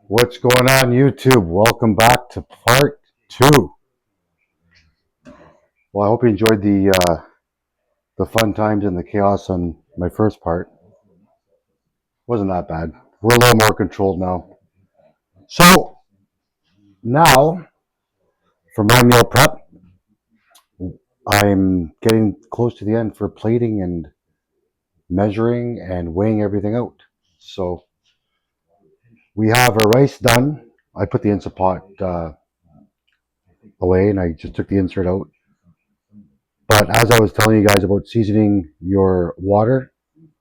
What's going on, YouTube? Welcome back to part two. Well, I hope you enjoyed the fun times and the chaos on my first part. Wasn't that bad. We're a little more controlled now. So now for my meal prep, I'm getting close to the end for plating and measuring and weighing everything out. So we have our rice done. I put the Instant Pot away and I just took the insert out. But as I was telling you guys about seasoning your water,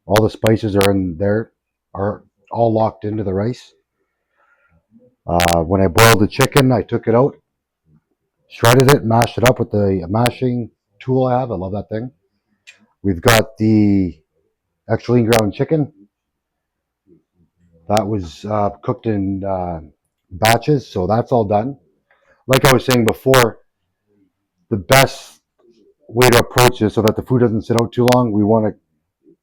all the spices are in there, are all locked into the rice. When I boiled the chicken, I took it out, shredded it, mashed it up with the mashing tool I have. I love that thing. We've got the extra lean ground chicken that was cooked in batches, so that's all done. Like I was saying before, the best way to approach this so that the food doesn't sit out too long, we want to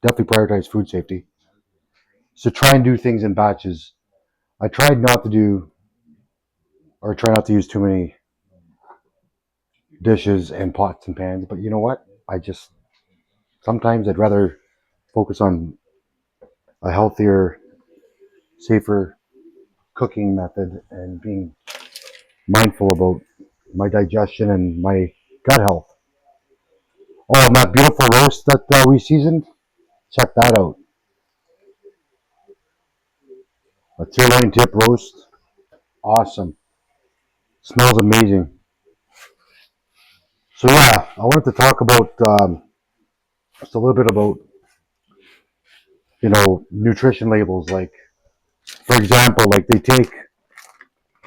definitely prioritize food safety. So try and do things in batches. I tried not to do or try not to use too many dishes and pots and pans, but you know what? Sometimes I'd rather focus on a healthier, safer cooking method and being mindful about my digestion and my gut health. Oh, and that beautiful roast that we seasoned, check that out. A sirloin tip roast, awesome. Smells amazing. So yeah, I wanted to talk about just a little bit about nutrition labels. Like for example, like they take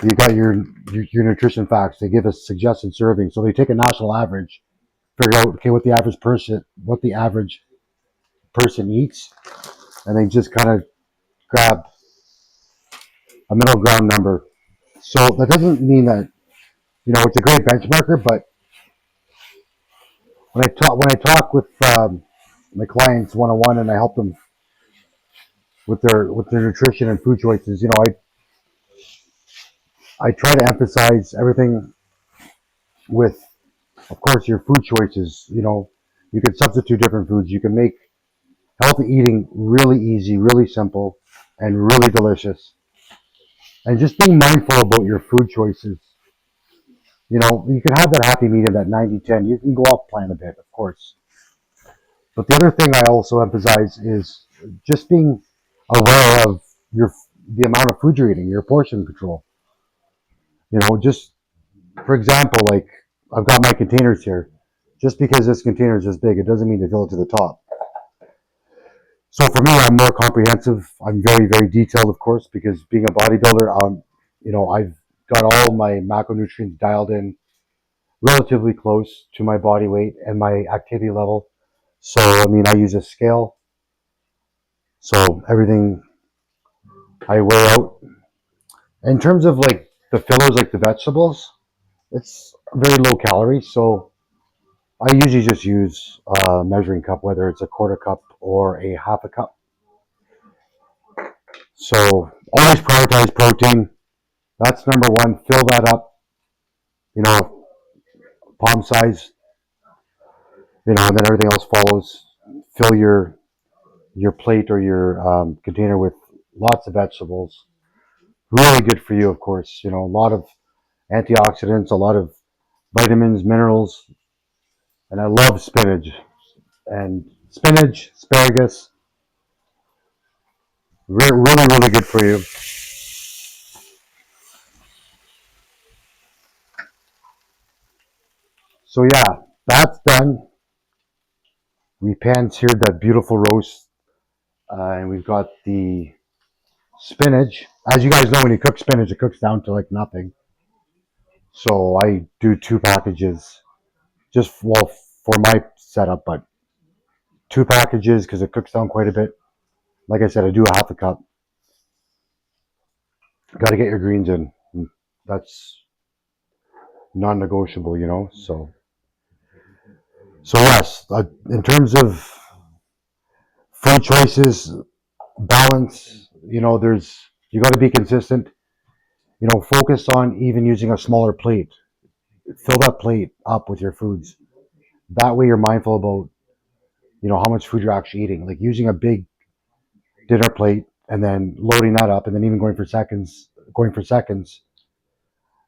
you got your nutrition facts. They give us suggested serving, so they take a national average, figure out okay what the average person eats, and they just kind of grab a middle ground number. So that doesn't mean that it's a great benchmarker, but when I talk with my clients one on one, and I help them with their nutrition and food choices, I try to emphasize everything with, of course, your food choices. You can substitute different foods. You can make healthy eating really easy, really simple, and really delicious. And just being mindful about your food choices. You can have that happy medium, that 90-10. You can go off plan a bit, of course. But the other thing I also emphasize is just being aware of the amount of food you're eating, your portion control. Just for example, like I've got my containers here. Just because this container is this big, it doesn't mean to fill it to the top. So for me, I'm more comprehensive. I'm very, very detailed, of course, because being a bodybuilder, I've got all my macronutrients dialed in relatively close to my body weight and my activity level. So, I mean, I use a scale. So everything I weigh out. In terms of like the fillers, like the vegetables, it's very low calorie. So I usually just use a measuring cup, whether it's a quarter cup or a half a cup. So always prioritize protein. That's number one. Fill that up, palm size, and then everything else follows. Fill your plate or your container with lots of vegetables. Really good for you, of course. A lot of antioxidants, a lot of vitamins, minerals, and I love spinach. And spinach, asparagus, really, really good for you. So yeah, that's done. We pan-seared that beautiful roast, and we've got the spinach. As you guys know, when you cook spinach, it cooks down to like nothing. So I do two packages, just well for my setup, but two packages because it cooks down quite a bit. Like I said, I do a half a cup. Got to get your greens in. That's non-negotiable. So yes, in terms of food choices, balance. You got to be consistent. Focus on even using a smaller plate. Fill that plate up with your foods. That way you're mindful about, how much food you're actually eating. Like using a big dinner plate and then loading that up and then even going for seconds.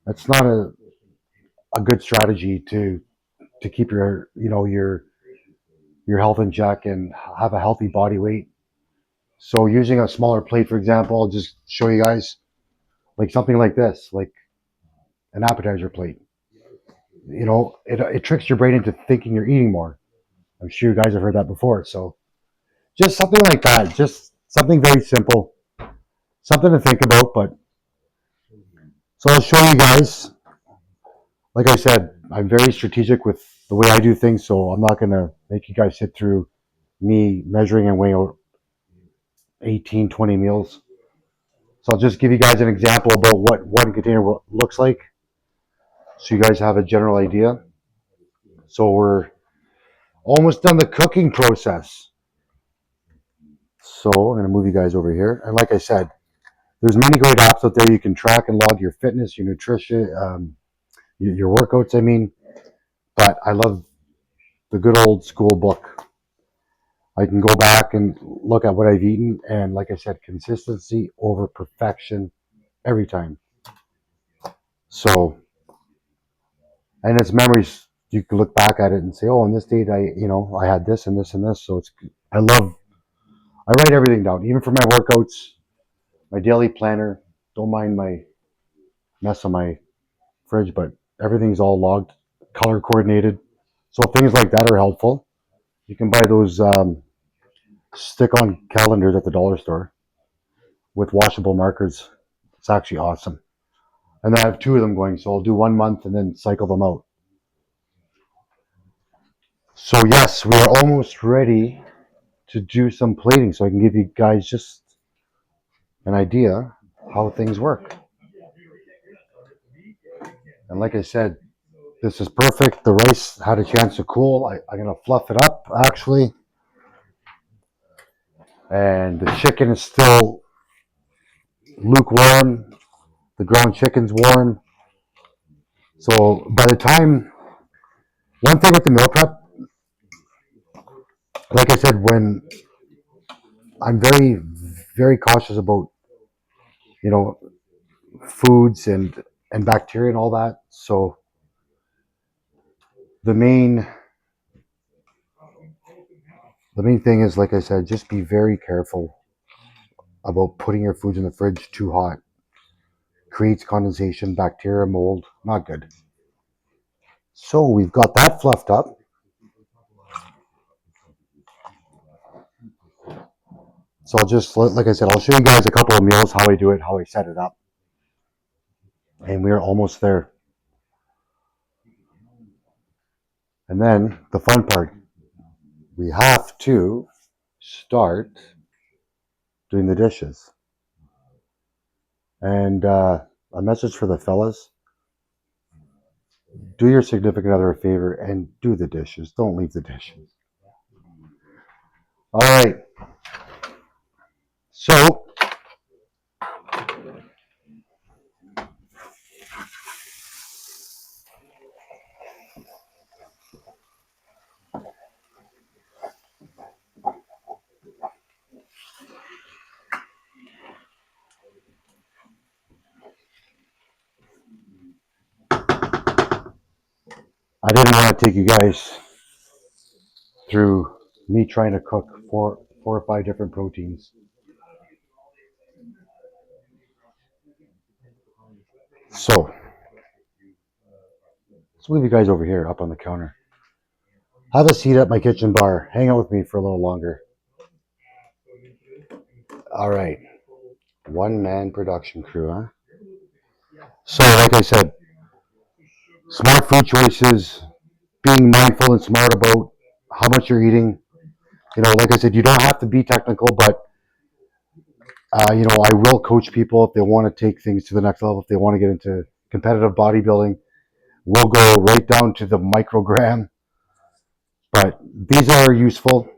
That's not a good strategy to keep your health in check and have a healthy body weight. So using a smaller plate, for example, I'll just show you guys like something like this, like an appetizer plate. It tricks your brain into thinking you're eating more. I'm sure you guys have heard that before. So just something like that, just something very simple, something to think about. But so I'll show you guys. Like I said, I'm very strategic with the way I do things, so I'm not gonna make you guys sit through me measuring and weighing out 18, 20 meals. So I'll just give you guys an example about what one container looks like, so you guys have a general idea. So we're almost done the cooking process. So I'm gonna move you guys over here, and like I said, there's many great apps out there you can track and log your fitness, your nutrition, your workouts. I mean, but I love the good old school book. I can go back and look at what I've eaten, and like I said, consistency over perfection every time. So, and it's memories. You can look back at it and say, "Oh, on this date, I had this and this and this." So I write everything down, even for my workouts, my daily planner. Don't mind my mess on my fridge, but everything's all logged, color coordinated. So things like that are helpful. You can buy those stick-on calendars at the dollar store with washable markers. It's actually awesome. And then I have two of them going, so I'll do 1 month and then cycle them out. So yes, we are almost ready to do some plating, so I can give you guys just an idea how things work. And like I said, this is perfect. The rice had a chance to cool. I'm gonna fluff it up actually, and the chicken is still lukewarm. The ground chicken's warm. So by the time, one thing with the meal prep, like I said, when I'm very, very cautious about, you know, foods and bacteria and all that. So the main the main thing is, like I said, just be very careful about putting your foods in the fridge too hot. Creates condensation, bacteria, mold. Not good. So we've got that fluffed up. So I'll just, like I said, I'll show you guys a couple of meals, how I do it, how I set it up. And we're almost there. And then the fun part, we have to start doing the dishes. And a message for the fellas, do your significant other a favor and do the dishes. Don't leave the dishes. All right. So I didn't want to take you guys through me trying to cook four or five different proteins. So let's leave you guys over here up on the counter. Have a seat at my kitchen bar. Hang out with me for a little longer. All right. One man production crew, huh? So, like I said, smart food choices, being mindful and smart about how much you're eating. Like I said, you don't have to be technical, but I will coach people if they want to take things to the next level. If they want to get into competitive bodybuilding, we'll go right down to the microgram. But these are useful.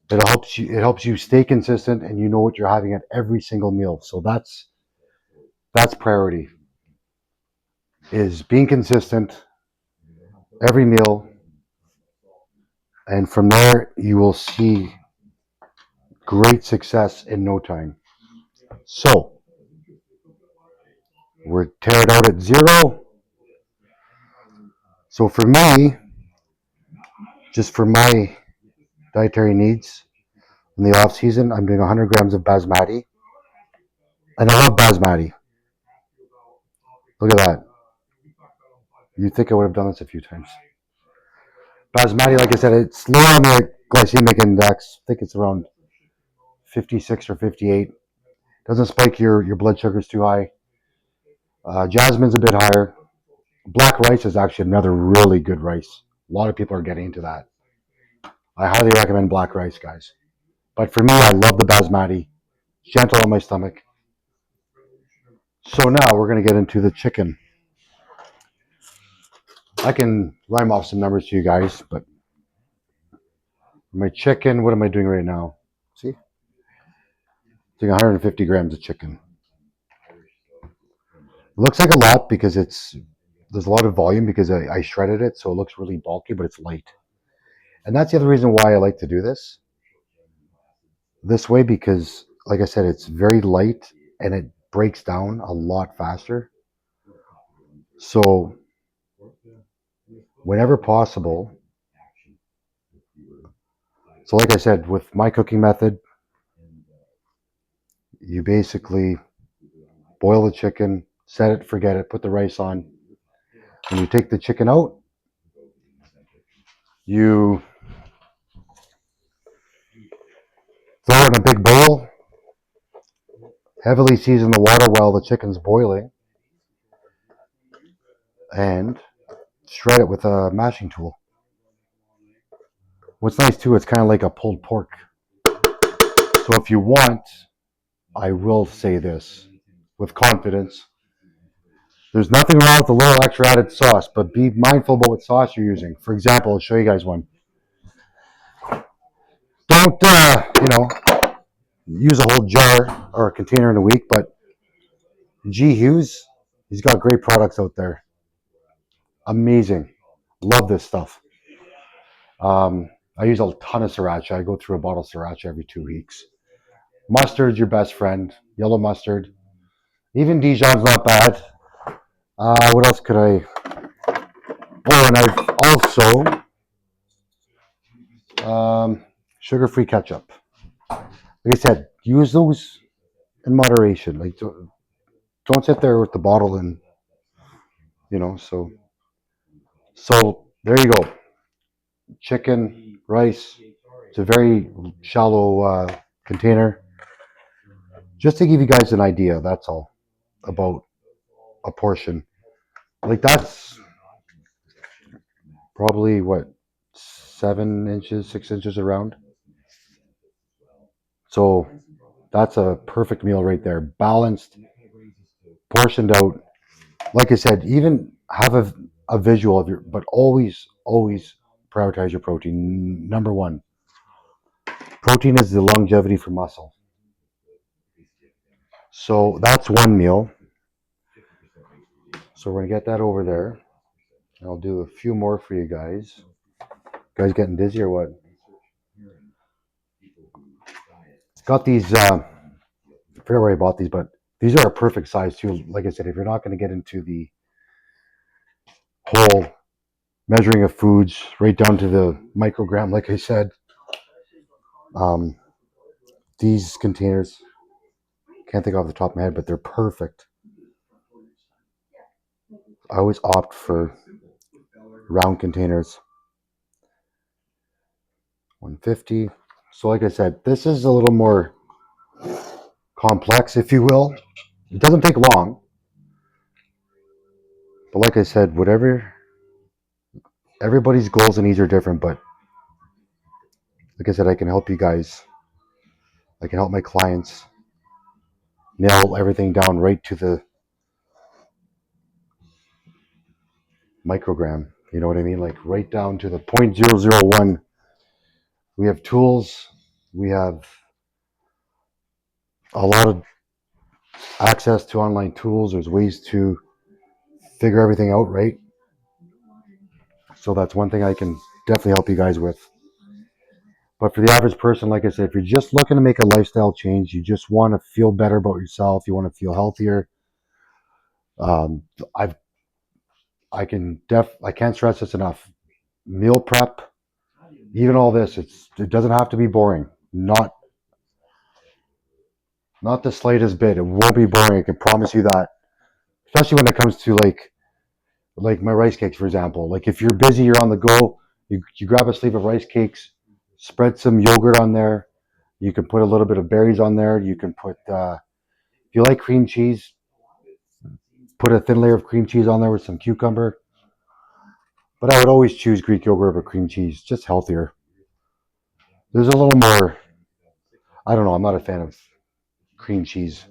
It helps you stay consistent, and you know what you're having at every single meal. So that's That's priority. Is being consistent every meal, and from there you will see great success in no time. So we're tearing out at zero. So for me, just for my dietary needs in the off season, I'm doing 100 grams of basmati, and I love basmati. Look at that. You'd think I would have done this a few times. Basmati, like I said, it's low on the glycemic index. I think it's around 56 or 58. Doesn't spike your blood sugars too high. Jasmine's a bit higher. Black rice is actually another really good rice. A lot of people are getting into that. I highly recommend black rice, guys. But for me, I love the basmati. Gentle on my stomach. So now we're going to get into the chicken. I can rhyme off some numbers to you guys, but my chicken, what am I doing right now? See? Doing 150 grams of chicken. It looks like a lot because there's a lot of volume because I shredded it, so it looks really bulky, but it's light. And that's the other reason why I like to do this way because, like I said, it's very light and it breaks down a lot faster. So, whenever possible, so like I said, with my cooking method, you basically boil the chicken, set it, forget it, put the rice on. When you take the chicken out, you throw it in a big bowl, heavily season the water while the chicken's boiling, and shred it with a mashing tool. What's nice too, it's kind of like a pulled pork. So if you want, I will say this with confidence. There's nothing wrong with a little extra added sauce, but be mindful about what sauce you're using. For example, I'll show you guys one. Don't, use a whole jar or a container in a week, but G. Hughes, he's got great products out there. Amazing. Love this stuff. I use a ton of sriracha. I go through a bottle of sriracha every 2 weeks. Mustard's your best friend. Yellow mustard. Even Dijon's not bad. What else could I? Oh, and I've also sugar-free ketchup. Like I said, use those in moderation. Like don't sit there with the bottle and so there you go. Chicken, rice. It's a very shallow container. Just to give you guys an idea, that's all about a portion. Like that's probably what 7 inches, 6 inches around. So that's a perfect meal right there. Balanced, portioned out. Like I said, even have a visual of your, but always prioritize your protein. Number one, protein is the longevity for muscle. So that's one meal. So we're gonna get that over there. I'll do a few more for you guys. You guys getting dizzy or what? Got these. I forget where I bought these, but these are a perfect size too. Like I said, if you're not going to get into the whole measuring of foods right down to the microgram, like I said, um, these containers, can't think off the top of my head, but they're perfect. I always opt for round containers. 150. So like I said, this is a little more complex, if you will. It doesn't take long. But like I said, whatever, everybody's goals and needs are different. But like I said, I can help you guys. I can help my clients nail everything down right to the microgram. You know what I mean? Like right down to the 0.001. We have tools. We have a lot of access to online tools. There's ways to figure everything out, right? So that's one thing I can definitely help you guys with. But for the average person, like I said, if you're just looking to make a lifestyle change, you just want to feel better about yourself, you want to feel healthier. Um, I've I can't stress this enough. Meal prep, even all this, it doesn't have to be boring. Not the slightest bit. It won't be boring. I can promise you that. Especially when it comes to like my rice cakes, for example. Like if you're busy, you're on the go, you grab a sleeve of rice cakes, spread some yogurt on there. You can put a little bit of berries on there. You can put if you like cream cheese, put a thin layer of cream cheese on there with some cucumber. But I would always choose Greek yogurt over cream cheese, just healthier. There's a little more. I don't know. I'm not a fan of cream cheese.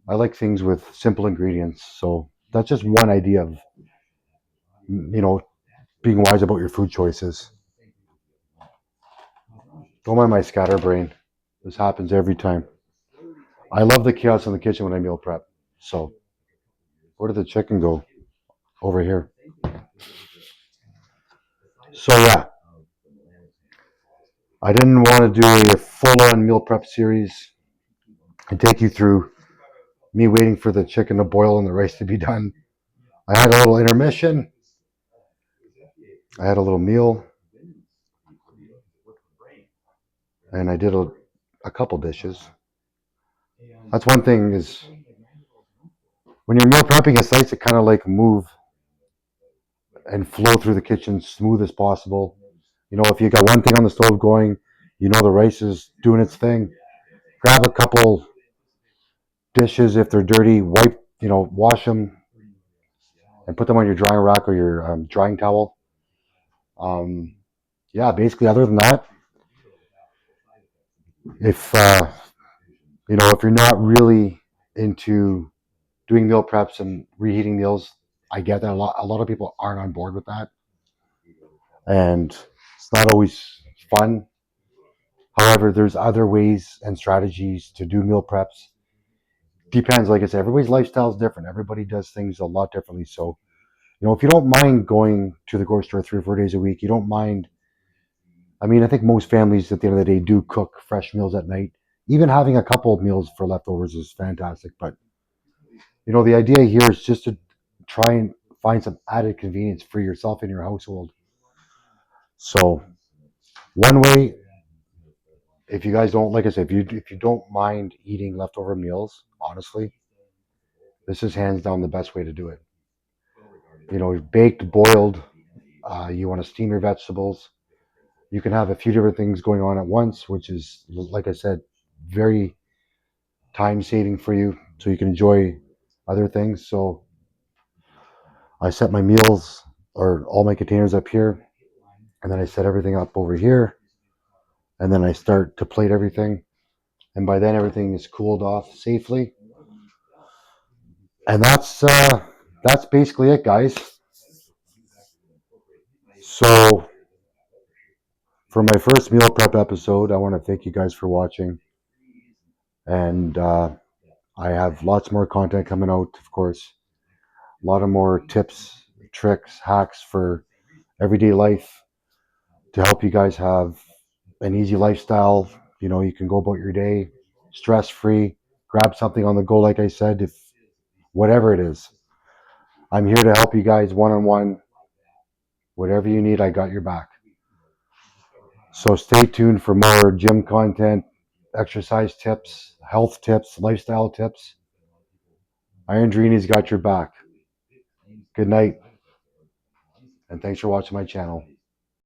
I like things with simple ingredients. So that's just one idea of being wise about your food choices. Don't mind my scatterbrain. This happens every time. I love the chaos in the kitchen when I meal prep. So where did the chicken go? Over here. So yeah, I didn't want to do a full-on meal prep series and take you through me waiting for the chicken to boil and the rice to be done. I had a little intermission. I had a little meal, and I did a couple dishes. That's one thing is when you're meal prepping, it's nice to kind of like move and flow through the kitchen smooth as possible. If you got one thing on the stove going, the rice is doing its thing. Grab a couple dishes if they're dirty, wash them and put them on your drying rack or your drying towel. Um, yeah, basically, other than that, if if you're not really into doing meal preps and reheating meals, I get that a lot of people aren't on board with that, and it's not always fun. However, there's other ways and strategies to do meal preps. Depends, like I said, everybody's lifestyle is different. Everybody does things a lot differently. So, if you don't mind going to the grocery store 3 or 4 days a week, you don't mind. I mean, I think most families at the end of the day do cook fresh meals at night. Even having a couple of meals for leftovers is fantastic. But, the idea here is just to try and find some added convenience for yourself and your household. So, one way, if you guys don't, like I said, if you don't mind eating leftover meals, honestly, this is hands down the best way to do it. Baked, boiled, you want to steam your vegetables. You can have a few different things going on at once, which is, like I said, very time saving for you, so you can enjoy other things. So I set my meals or all my containers up here, and then I set everything up over here, and then I start to plate everything. And by then, everything is cooled off safely. And that's basically it, guys. So for my first meal prep episode, I want to thank you guys for watching, and I have lots more content coming out, of course. A lot of more tips, tricks, hacks for everyday life to help you guys have an easy lifestyle. You can go about your day stress free, grab something on the go, like I said, if whatever it is. I'm here to help you guys one on one. Whatever you need, I got your back. So stay tuned for more gym content, exercise tips, health tips, lifestyle tips. Iron Drini's got your back. Good night, and thanks for watching my channel.